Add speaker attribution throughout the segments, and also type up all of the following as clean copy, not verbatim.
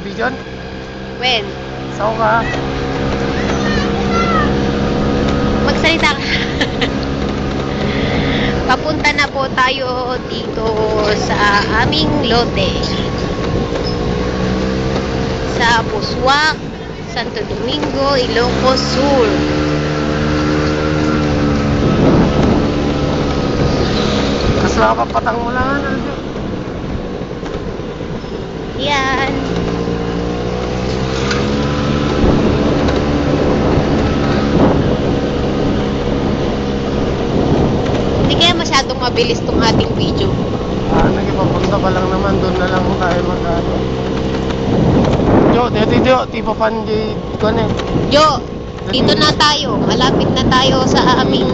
Speaker 1: Bijon?
Speaker 2: When?
Speaker 1: Sao ka?
Speaker 2: Magsalita ka. Papunta na po tayo dito sa aming lote. Sa Busuac, Santo Domingo, Ilocos Sur.
Speaker 1: Mas nakapagpatang mo lang, ano?
Speaker 2: Yan. Hindi kaya masyadong mabilis tong ating video.
Speaker 1: Nagpapunta pa lang naman, doon na lang tayo mag-ano. Jo, dito, tipo panji ko na.
Speaker 2: Jo, dito na tayo. Malapit na tayo sa aming...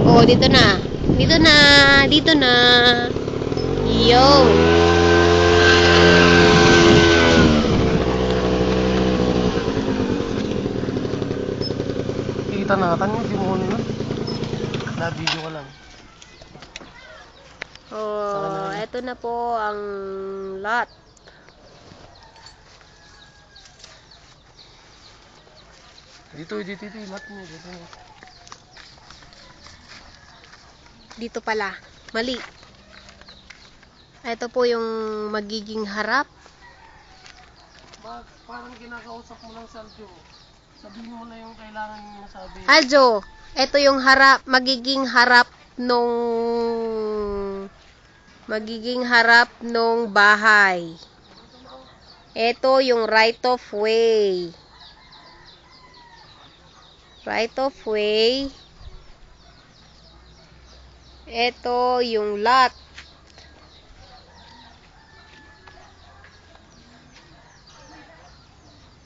Speaker 2: Oh, dito na. Dito na. Dito na. Yo.
Speaker 1: Kita natin yung simon na. Na-video ko lang.
Speaker 2: Oh, eto na po ang lot.
Speaker 1: Dito, lot mo.
Speaker 2: Dito pala. Mali. Ito po yung magiging harap.
Speaker 1: Parang kinakausap mo lang, Sergio. Sabihin mo na yung kailangan mo sabi.
Speaker 2: Aljo, ito yung harap, magiging harap nung bahay. Ito yung right of way. Right of way. Ito yung lot.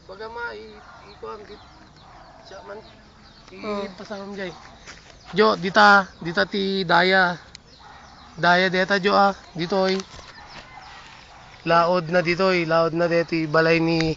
Speaker 1: Baga ikuan siya man ipasam jay. Jo, dita ti daya deta jo dito laod na dito laod na dito balay ni